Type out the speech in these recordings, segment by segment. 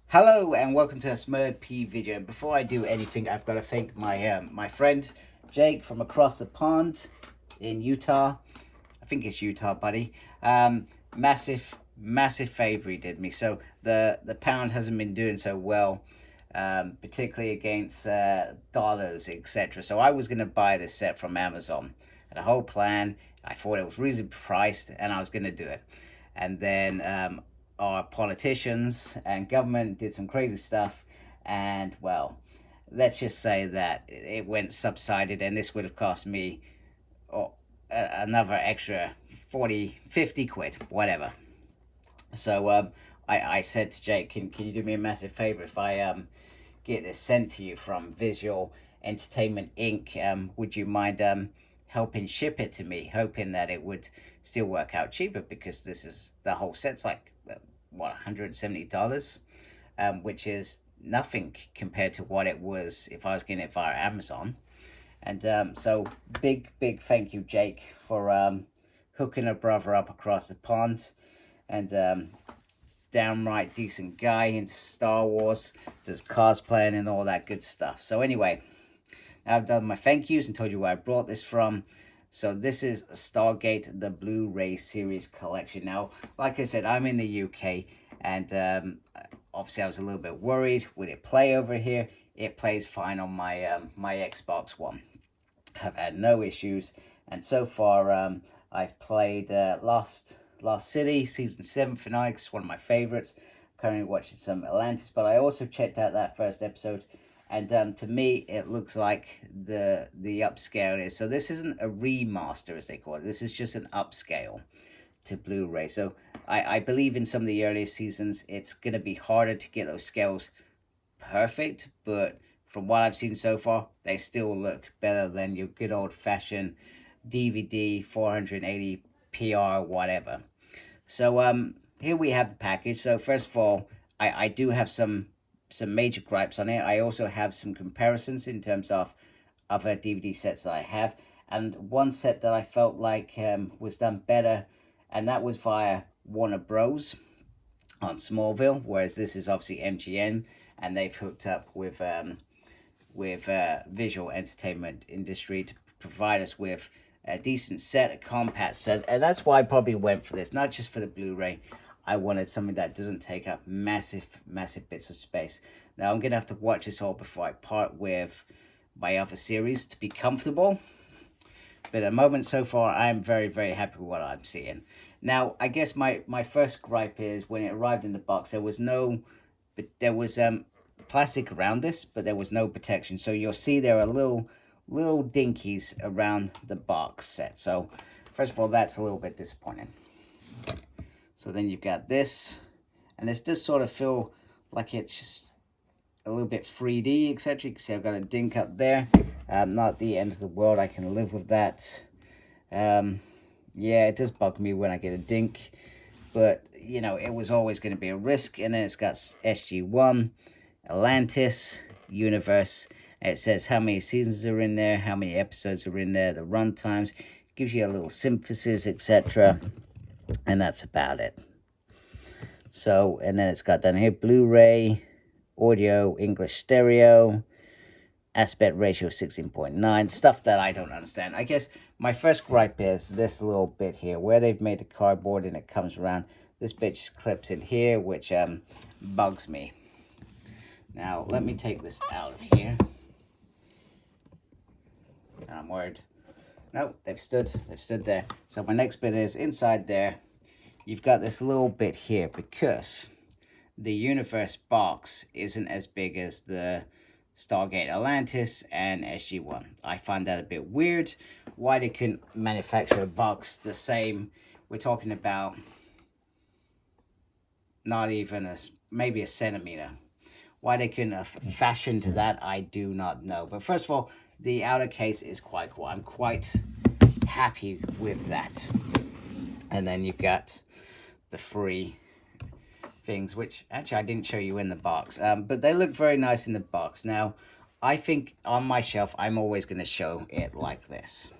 Hello and welcome to a smerdp video. And before I do anything, I've got to thank my friend Jake from across the pond in Utah. I think it's Utah, buddy. Massive favor he did me. So the pound hasn't been doing so well, particularly against dollars, etc. So I was gonna buy this set from Amazon. Had a whole plan. I thought it was reasonably priced, and I was gonna do it. And then our politicians and government did some crazy stuff, and well, let's just say that it went subsided, and this would have cost me oh, another extra 40, 50 quid, whatever. So I said to Jake, can you do me a massive favor if I get this sent to you from Visual Entertainment Inc. Would you mind helping ship it to me, hoping that it would still work out cheaper, because this is the whole set's like what, $170, which is nothing compared to what it was if I was getting it via Amazon. And so big thank you, Jake, for hooking a brother up across the pond. And downright decent guy into Star Wars, does cosplaying and all that good stuff. So anyway, now I've done my thank yous and told you where I brought this from. So this is Stargate, the Blu-ray series collection. Now, like I said, I'm in the UK, and obviously I was a little bit worried. Would it play over here? It plays fine on my my Xbox One. Have had no issues, and so far I've played Lost City season 7 finale, it's one of my favorites. Currently watching some Atlantis, but I also checked out that first episode, and to me it looks like the upscale is, so this isn't a remaster as they call it, this is just an upscale to Blu-ray. So I believe in some of the earlier seasons it's going to be harder to get those scales perfect, but from what I've seen so far, they still look better than your good old-fashioned DVD 480 PR whatever. So here we have the package. So first of all, I do have some major gripes on it. I also have some comparisons in terms of other DVD sets that I have, and one set that I felt like was done better, and that was via Warner Bros. On Smallville, whereas this is obviously MGM, and they've hooked up with Visual Entertainment Industry to provide us with a decent set, a compact set, and that's why I probably went for this, not just for the Blu-ray. I wanted something that doesn't take up massive bits of space. Now I'm gonna have to watch this all before I part with my other series to be comfortable. But at the moment so far, I'm very happy with what I'm seeing. Now, I guess my first gripe is when it arrived in the box, there was plastic around this, but there was no protection. So you'll see there are little dinkies around the box set. So first of all, that's a little bit disappointing. So then you've got this, and this does sort of feel like it's just a little bit 3D, etc. You can see I've got a dink up there. Not the end of the world. I can live with that. Yeah, it does bug me when I get a dink, but you know, it was always going to be a risk. And then it's got SG1, Atlantis, Universe. It says how many seasons are in there, how many episodes are in there, the run times. Gives you a little synthesis, etc. And that's about it. So, and then it's got down here Blu-ray, audio, English stereo, aspect ratio 16.9, stuff that I don't understand. I guess my first gripe is this little bit here where they've made the cardboard and it comes around. This bit just clips in here, which bugs me. Now let me take this out of here. I'm worried. No, they've stood there. So my next bit is inside there. You've got this little bit here because the Universe box isn't as big as the Stargate Atlantis and SG1. I find that a bit weird. Why they couldn't manufacture a box the same? We're talking about not even maybe a centimeter. Why they couldn't have fashioned that, I do not know. But first of all, the outer case is quite cool. I'm quite happy with that. And then you've got the free things, which actually I didn't show you in the box, but they look very nice in the box. Now I think on my shelf I'm always going to show it like this,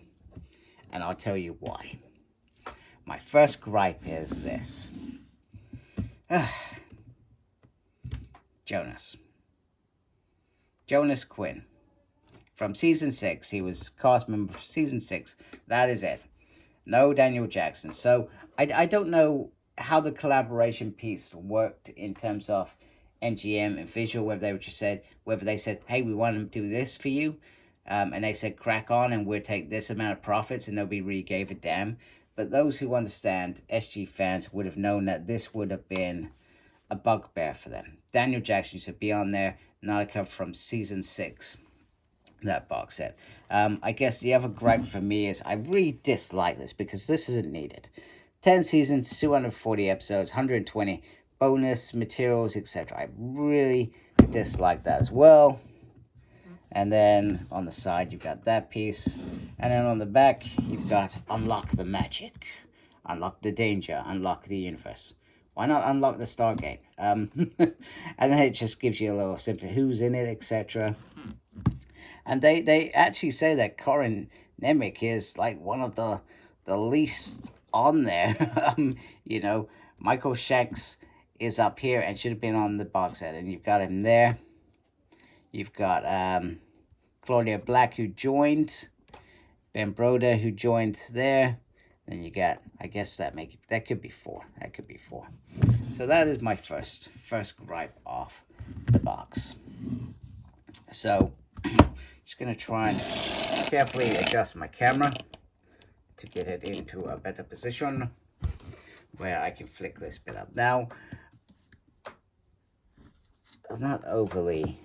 and I'll tell you why. My first gripe is this. Jonas. Jonas Quinn. From season 6, he was cast member for season 6. That is it. No Daniel Jackson. So I don't know how the collaboration piece worked in terms of NGM and visual, whether they said, hey, we want to do this for you, and they said crack on and we'll take this amount of profits, and nobody really gave a damn. But those who understand, SG fans, would have known that this would have been a bugbear for them. Daniel Jackson should be on there, not a cover from season 6. That box set. I guess the other gripe for me is I really dislike this because this isn't needed. 10 seasons, 240 episodes, 120 bonus materials, etc. I really dislike that as well. And then on the side, you've got that piece. And then on the back, you've got unlock the magic, unlock the danger, unlock the universe. Why not unlock the Stargate? And then it just gives you a little simple who's in it, etc. And they actually say that Corin Nemec is like one of the least on there. You know, Michael Shanks is up here and should have been on the box set. And you've got him there. You've got Claudia Black, who joined. Ben Broder, who joined there. Then you got, I guess that could be 4. That could be 4. So that is my first gripe off the box. So just going to try and carefully adjust my camera to get it into a better position where I can flick this bit up. Now, I'm not overly,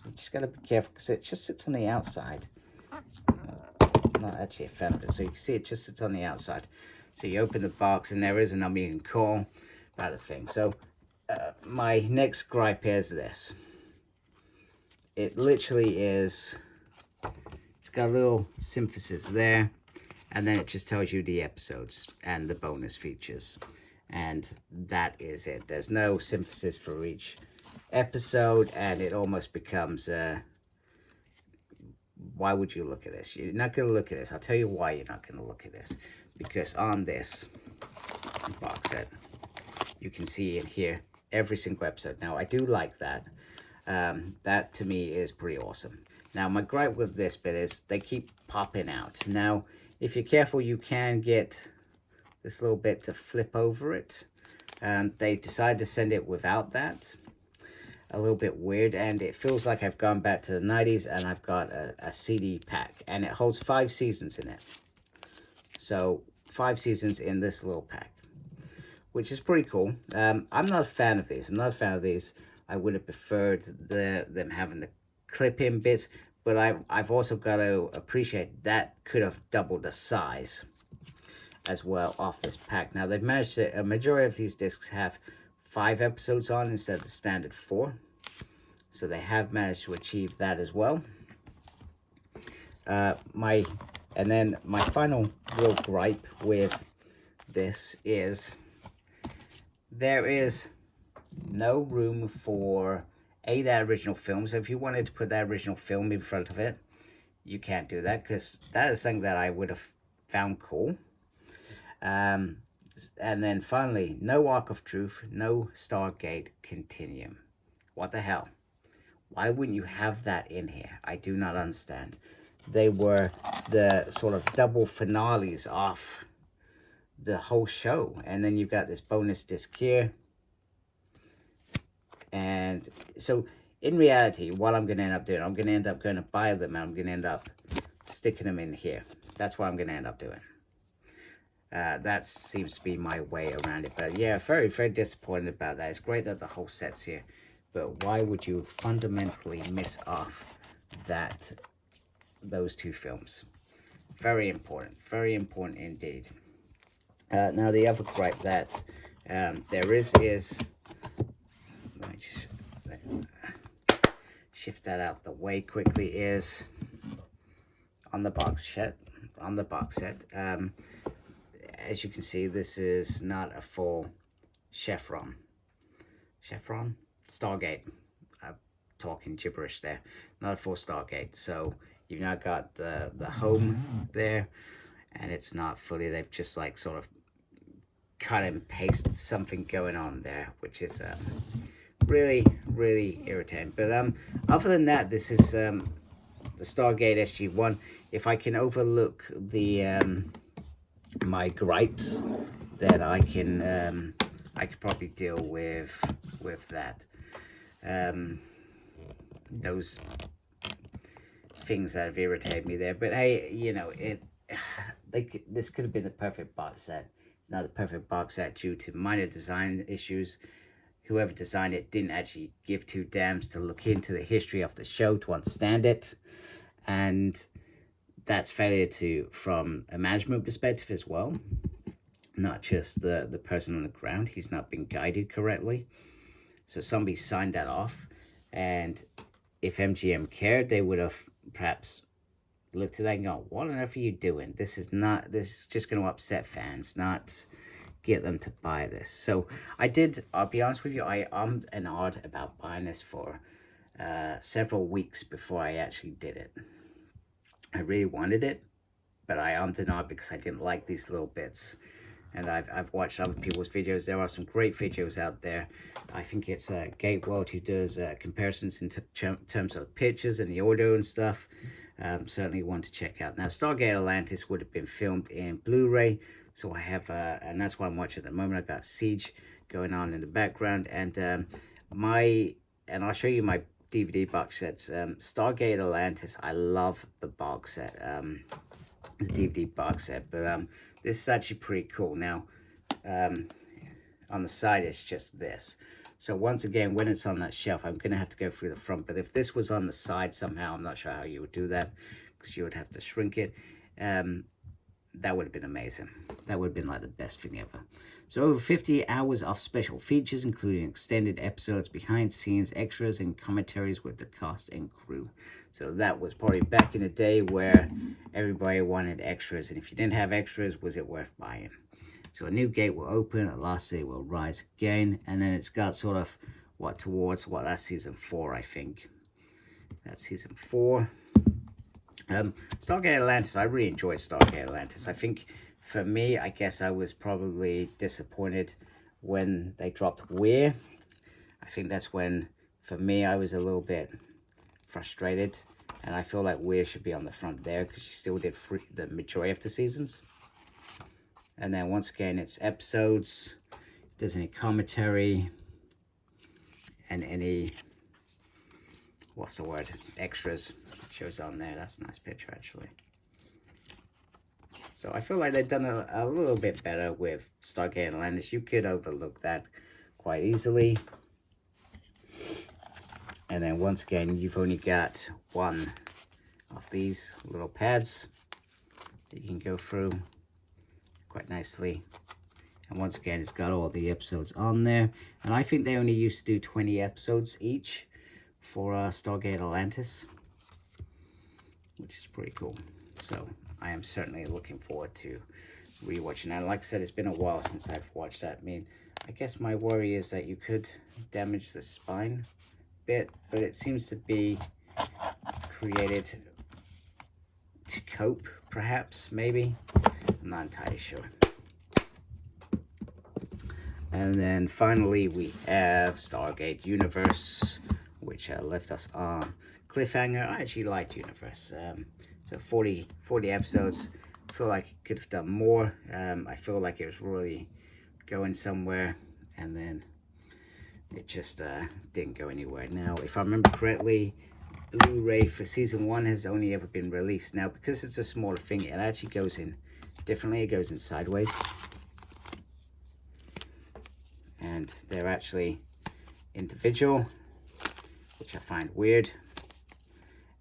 I'm just got to be careful because it just sits on the outside. I'm not actually a fan of it. So you can see it just sits on the outside. So you open the box and there is a number you can call about the thing. So my next gripe is this. It literally is, it's got a little synthesis there, and then it just tells you the episodes and the bonus features, and that is it. There's no synthesis for each episode, and it almost becomes why would you look at this? You're not going to look at this. I'll tell you why you're not going to look at this. Because on this box set, you can see in here every single episode. Now, I do like that. That to me is pretty awesome. Now, my gripe with this bit is they keep popping out. Now, if you're careful, you can get this little bit to flip over it. They decided to send it without that. A little bit weird, and it feels like I've gone back to the 90s and I've got a CD pack, and it holds 5 seasons in it. So 5 seasons in this little pack, which is pretty cool. I'm not a fan of these. I would have preferred them having the clip-in bits, but I've also got to appreciate that could have doubled the size as well off this pack. Now, they've managed to, a majority of these discs have 5 episodes on instead of the standard 4. So they have managed to achieve that as well. And then my final real gripe with this is there is no room for that original film. So if you wanted to put that original film in front of it, you can't do that because that is something that I would have found cool. And then finally, no Arc of Truth, no Stargate Continuum. What the hell? Why wouldn't you have that in here? I do not understand. They were the sort of double finales off the whole show. And then you've got this bonus disc here. And so in reality, what I'm going to end up doing, I'm going to end up going to buy them and I'm going to end up sticking them in here. That's what I'm going to end up doing. That seems to be my way around it. But yeah, very, very disappointed about that. It's great that the whole set's here. But why would you fundamentally miss off those 2 films? Very important indeed. Now the other gripe that there is let me just shift that out the way quickly, is on the box set. As you can see, this is not a full Chevron. Stargate. I'm talking gibberish there. Not a full Stargate. So you've now got the home there, and it's not fully. They've just like sort of cut and paste something going on there, which is really really irritating. But other than that, this is the Stargate SG-1. If I can overlook the my gripes, then I could probably deal with that. Those things that have irritated me there. But hey, you know, this could have been the perfect box set. It's not a perfect box set due to minor design issues. Whoever designed it didn't actually give two damns to look into the history of the show to understand it, and that's failure from a management perspective as well, not just the person on the ground. He's not been guided correctly, so somebody signed that off, and if MGM cared, they would have perhaps looked at that and go, what on earth are you doing? This is just going to upset fans, not get them to buy this. So I'll be honest with you, I ummed and ahed about buying this for several weeks before I actually did it. I really wanted it, but I ummed and ahed because I didn't like these little bits. And I've watched other people's videos. There are some great videos out there. I think it's Gate World who does comparisons in terms of pictures and the audio and stuff. Certainly one to check out. Now, Stargate Atlantis would have been filmed in Blu-ray, so I have, and that's what I'm watching at the moment. I've got Siege going on in the background, and I'll show you my DVD box sets. Stargate Atlantis, I love the box set, the DVD box set, but this is actually pretty cool. Now, on the side, it's just this. So once again, when it's on that shelf, I'm going to have to go through the front. But if this was on the side somehow, I'm not sure how you would do that, because you would have to shrink it. That would have been amazing. That would have been like the best thing ever. So over 50 hours of special features, including extended episodes, behind scenes, extras, and commentaries with the cast and crew. So that was probably back in the day where everybody wanted extras. And if you didn't have extras, was it worth buying? So a new gate will open, a lost city will rise again, and then it's got sort of that's season 4, I think. That's season 4. Stargate Atlantis, I really enjoyed Stargate Atlantis. I think for me, I guess I was probably disappointed when they dropped Weir. I think that's when, for me, I was a little bit frustrated, and I feel like Weir should be on the front there because she still did the majority of the seasons. And then once again, it's episodes, does any commentary, and any, what's the word, extras shows on there. That's a nice picture, actually. So I feel like they've done a little bit better with Stargate Atlantis. You could overlook that quite easily. And then once again, you've only got one of these little pads that you can go through quite nicely. And once again, it's got all the episodes on there. And I think they only used to do 20 episodes each for Stargate Atlantis, which is pretty cool. So I am certainly looking forward to rewatching that. Like I said, it's been a while since I've watched that. I mean, I guess my worry is that you could damage the spine bit, but it seems to be created to cope, perhaps, maybe. I'm not entirely sure. And then finally we have Stargate Universe, which left us on cliffhanger. I actually liked Universe. So 40 episodes. I feel like it could have done more. I feel like it was really going somewhere, and then it just didn't go anywhere. Now, if I remember correctly, Blu-ray for season 1 has only ever been released. Now, because it's a smaller thing, it actually goes in differently. It goes in sideways. And they're actually individual, which I find weird.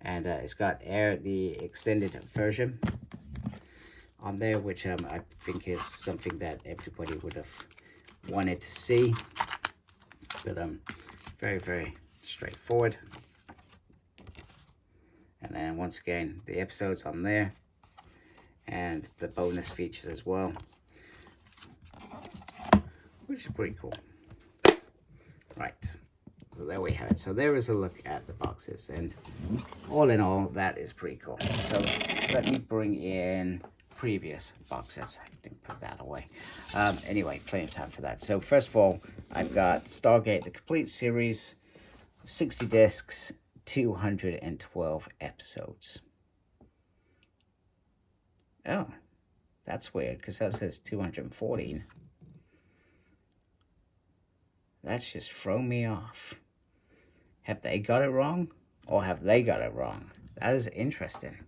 And it's got the extended version on there, which I think is something that everybody would have wanted to see. But very, very straightforward. And then once again, the episodes on there, and the bonus features as well, which is pretty cool. Right, so there we have it. So there is a look at the boxes, and all in all, that is pretty cool. So let me bring in previous box sets. I didn't put that away. Anyway, plenty of time for that. So first of all, I've got Stargate, the complete series, 60 discs, 212 episodes. Oh, that's weird because that says 214. That's just thrown me off. Have they got it wrong? Or have they got it wrong? That is interesting.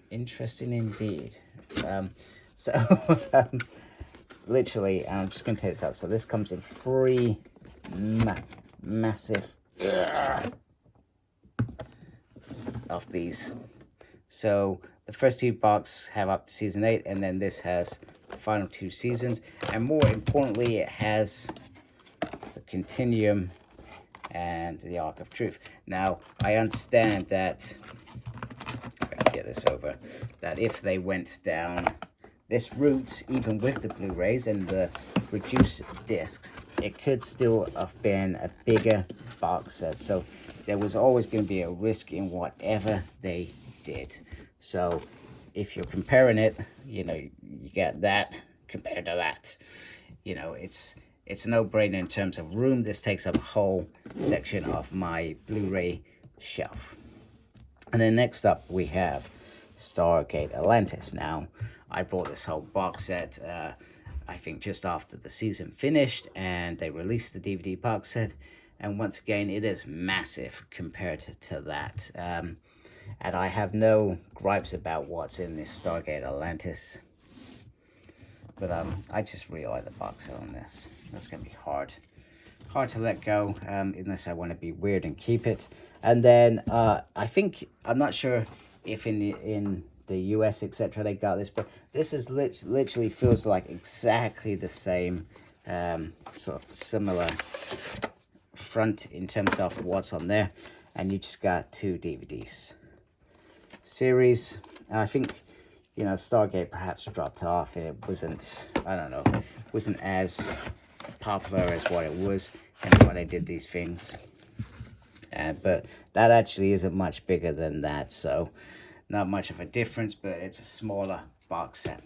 Interesting indeed. So, literally, I'm just going to take this out. So this comes in three massive of these. So the first two boxes have up to season 8, and then this has the final 2 seasons. And more importantly, it has the Continuum and the Arc of Truth. Now, I understand that, if I can get this over, that if they went down this route, even with the Blu-rays and the reduced discs, it could still have been a bigger box set. So there was always going to be a risk in whatever they did. So if you're comparing it, you know, you get that compared to that. You know, it's a no-brainer in terms of room. This takes up a whole section of my Blu-ray shelf. And then next up we have Stargate Atlantis. Now, I bought this whole box set, I think just after the season finished, and they released the DVD box set. And once again, it is massive compared to that. And I have no gripes about what's in this Stargate Atlantis. But I just really like the box set on this. That's going to be hard to let go, unless I want to be weird and keep it. And then I think, I'm not sure if in the US, etc., they got this, but this is literally feels like exactly the same, sort of similar front in terms of what's on there. And you just got 2 DVDs. Series, I think, you know, Stargate perhaps dropped off. It wasn't, I don't know, wasn't as popular as what it was and why they did these things. But that actually isn't much bigger than that, so not much of a difference, but it's a smaller box set.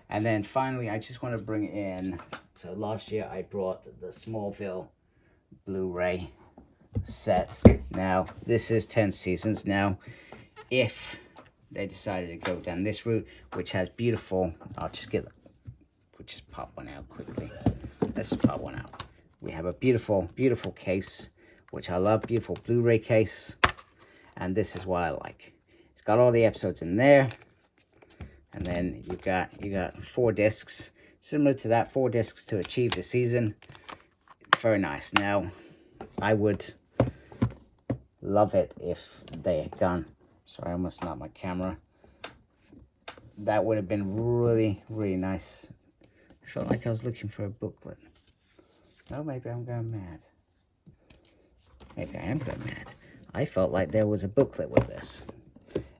And then finally, I just want to bring in, so last year I brought the Smallville Blu-ray set. Now, this is 10 seasons. Now, if they decided to go down this route, which has beautiful, I'll just pop one out quickly. Let's just pop one out. We have a beautiful, beautiful case, which I love, beautiful Blu-ray case. And this is what I like. It's got all the episodes in there. And then you got 4 discs, similar to that, 4 discs to achieve the season. Very nice. Now, I would love it if they had gone, sorry, I almost knocked my camera. That would have been really, really nice. I felt like I was looking for a booklet. Oh, maybe I'm going mad. Maybe I am going mad. I felt like there was a booklet with this.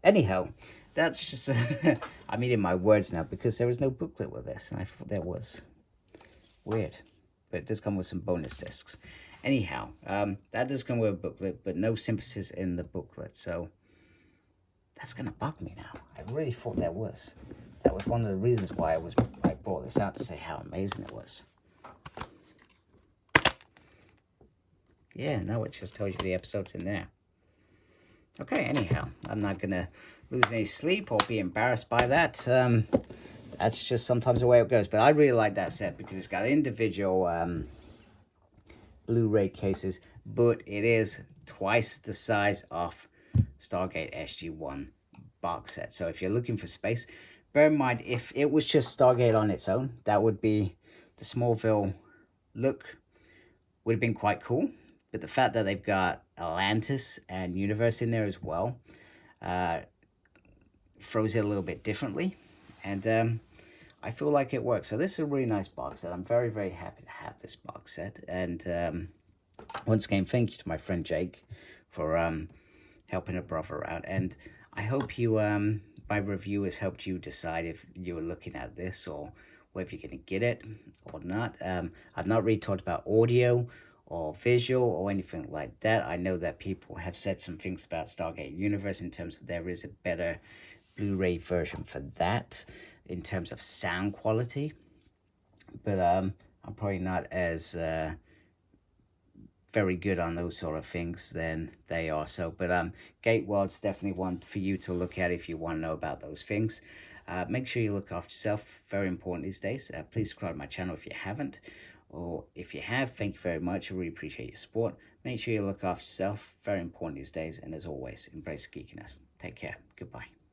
Anyhow, that's just, I'm eating my words now because there was no booklet with this, and I thought there was. Weird. But it does come with some bonus discs. Anyhow, that does come with a booklet, but no synthesis in the booklet, so that's going to bug me now. I really thought there was. That was one of the reasons why I brought this out, to say how amazing it was. Yeah, no, it just tells you the episodes in there. Okay, anyhow, I'm not going to lose any sleep or be embarrassed by that. That's just sometimes the way it goes. But I really like that set because it's got individual Blu-ray cases, but it is twice the size of Stargate SG-1 box set. So if you're looking for space, bear in mind, if it was just Stargate on its own, that would be the Smallville look, would have been quite cool. But the fact that they've got Atlantis and Universe in there as well throws it a little bit differently. And I feel like it works. So this is a really nice box set. I'm very, very happy to have this box set. And once again, thank you to my friend Jake for helping a brother out. And I hope you, my review has helped you decide if you're looking at this or whether you're going to get it or not. I've not really talked about audio or visual or anything like that. I know that people have said some things about Stargate Universe in terms of there is a better Blu-ray version for that in terms of sound quality. But I'm probably not as very good on those sort of things than they are. So, but Gate World's definitely one for you to look at if you want to know about those things. Make sure you look after yourself. Very important these days. Please subscribe to my channel if you haven't, or if you have, thank you very much. I really appreciate your support. Make sure you look after yourself. Very important these days. And as always, embrace geekiness. Take care. Goodbye.